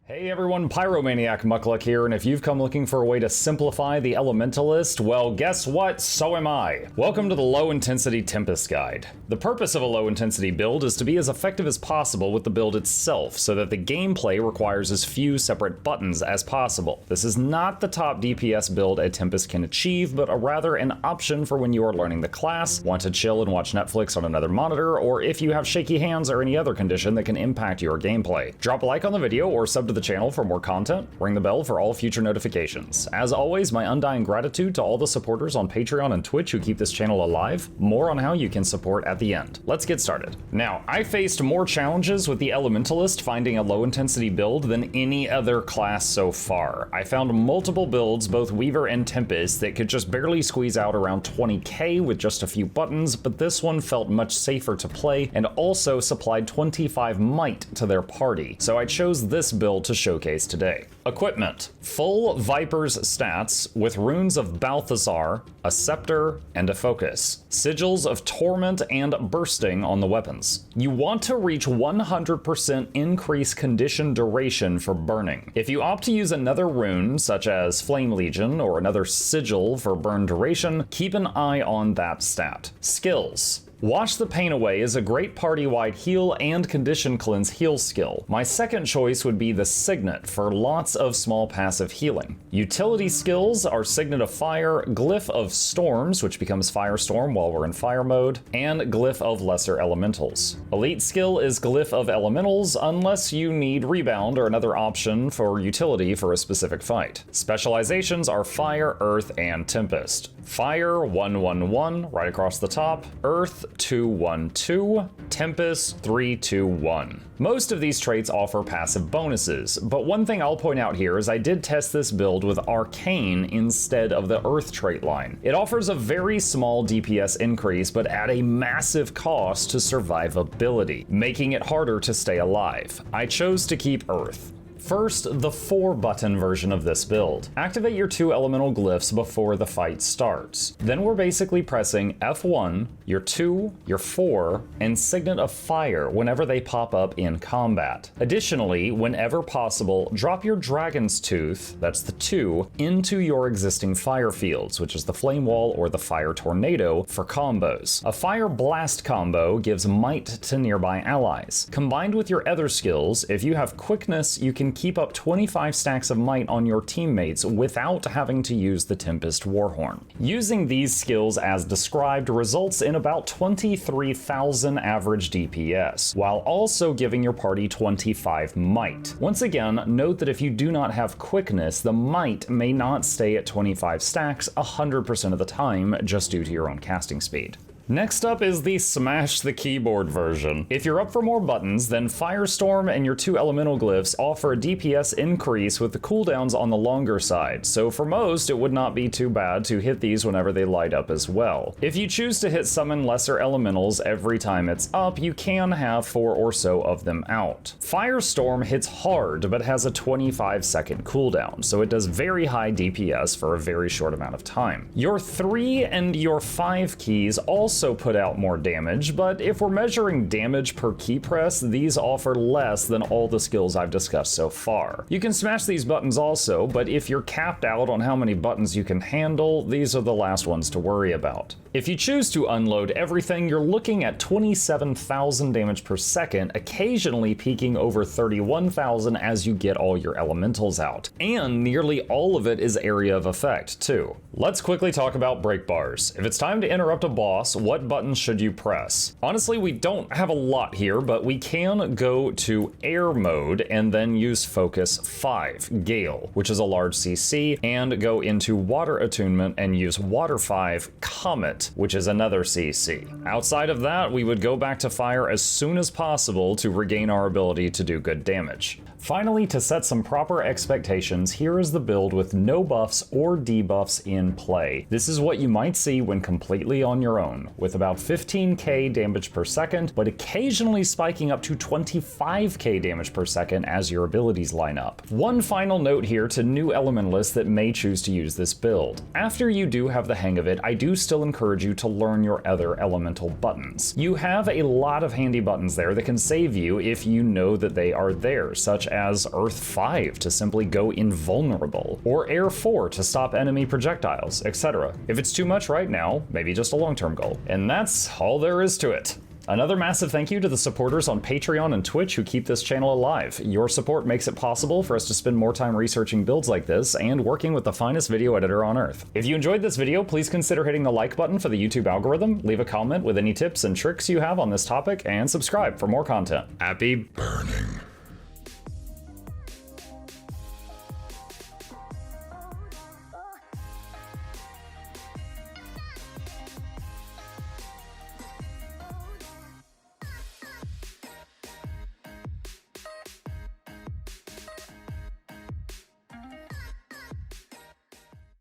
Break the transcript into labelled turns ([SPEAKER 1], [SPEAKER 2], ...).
[SPEAKER 1] Hey everyone, Pyromaniac Muckluck here, and if you've come looking for a way to simplify the Elementalist, well guess what? So am I. Welcome to the Low Intensity Tempest Guide. The purpose of a low intensity build is to be as effective as possible with the build itself, so that the gameplay requires as few separate buttons as possible. This is not the top DPS build a Tempest can achieve, but rather an option for when you are learning the class, want to chill and watch Netflix on another monitor, or if you have shaky hands or any other condition that can impact your gameplay. Drop a like on the video or sub to the channel for more content, ring the bell for all future notifications. As always, my undying gratitude to all the supporters on Patreon and Twitch who keep this channel alive. More on how you can support at the end. Let's get started. Now, I faced more challenges with the Elementalist finding a low intensity build than any other class so far. I found multiple builds, both Weaver and Tempest, that could just barely squeeze out around 20k with just a few buttons, but this one felt much safer to play and also supplied 25 might to their party. So I chose this build to showcase today. Equipment: full Viper's stats with runes of Balthazar, a scepter, and a focus. Sigils of torment and bursting on the weapons. You want to reach 100% increase condition duration for burning. If you opt to use another rune, such as Flame Legion or another sigil for burn duration, keep an eye on that stat. Skills: Wash the Pain Away is a great party-wide heal and condition cleanse heal skill. My second choice would be the Signet for lots of small passive healing. Utility skills are Signet of Fire, Glyph of Storms, which becomes Firestorm while we're in fire mode, and Glyph of Lesser Elementals. Elite skill is Glyph of Elementals, unless you need Rebound or another option for utility for a specific fight. Specializations are Fire, Earth, and Tempest. Fire 111 right across the top, Earth 212, Tempest 321. Most of these traits offer passive bonuses, but one thing I'll point out here is I did test this build with Arcane instead of the Earth trait line. It offers a very small DPS increase, but at a massive cost to survivability, making it harder to stay alive. I chose to keep Earth. First, the 4-button version of this build. Activate your 2 elemental glyphs before the fight starts. Then we're basically pressing F1, your 2, your 4, and Signet of Fire whenever they pop up in combat. Additionally, whenever possible, drop your Dragon's Tooth, that's the 2, into your existing fire fields, which is the Flame Wall or the Fire Tornado, for combos. A Fire Blast combo gives might to nearby allies. Combined with your other skills, if you have quickness, you can keep up 25 stacks of might on your teammates without having to use the Tempest Warhorn. Using these skills as described results in about 23,000 average DPS, while also giving your party 25 might. Once again, note that if you do not have quickness, the might may not stay at 25 stacks 100% of the time just due to your own casting speed. Next up is the Smash the Keyboard version. If you're up for more buttons, then Firestorm and your 2 elemental glyphs offer a DPS increase with the cooldowns on the longer side, so for most it would not be too bad to hit these whenever they light up as well. If you choose to hit summon lesser elementals every time it's up, you can have 4 or so of them out. Firestorm hits hard but has a 25-second cooldown, so it does very high DPS for a very short amount of time. Your 3 and your 5 keys also put out more damage, but if we're measuring damage per key press, these offer less than all the skills I've discussed so far. You can smash these buttons also, but if you're capped out on how many buttons you can handle, these are the last ones to worry about. If you choose to unload everything, you're looking at 27,000 damage per second, occasionally peaking over 31,000 as you get all your elementals out. And nearly all of it is area of effect, too. Let's quickly talk about break bars. If it's time to interrupt a boss, what buttons should you press? Honestly, we don't have a lot here, but we can go to air mode and then use focus 5, Gale, which is a large CC, and go into water attunement and use water 5, Comet, which is another CC. Outside of that, we would go back to fire as soon as possible to regain our ability to do good damage. Finally, to set some proper expectations, here is the build with no buffs or debuffs in play. This is what you might see when completely on your own, with about 15k damage per second, but occasionally spiking up to 25k damage per second as your abilities line up. One final note here to new elementalists that may choose to use this build. After you do have the hang of it, I do still encourage you to learn your other elemental buttons. You have a lot of handy buttons there that can save you if you know that they are there, such as Earth 5 to simply go invulnerable, or Air 4 to stop enemy projectiles, etc. If it's too much right now, maybe just a long-term goal. And that's all there is to it. Another massive thank you to the supporters on Patreon and Twitch who keep this channel alive. Your support makes it possible for us to spend more time researching builds like this and working with the finest video editor on Earth. If you enjoyed this video, please consider hitting the like button for the YouTube algorithm, leave a comment with any tips and tricks you have on this topic, and subscribe for more content. Happy burning.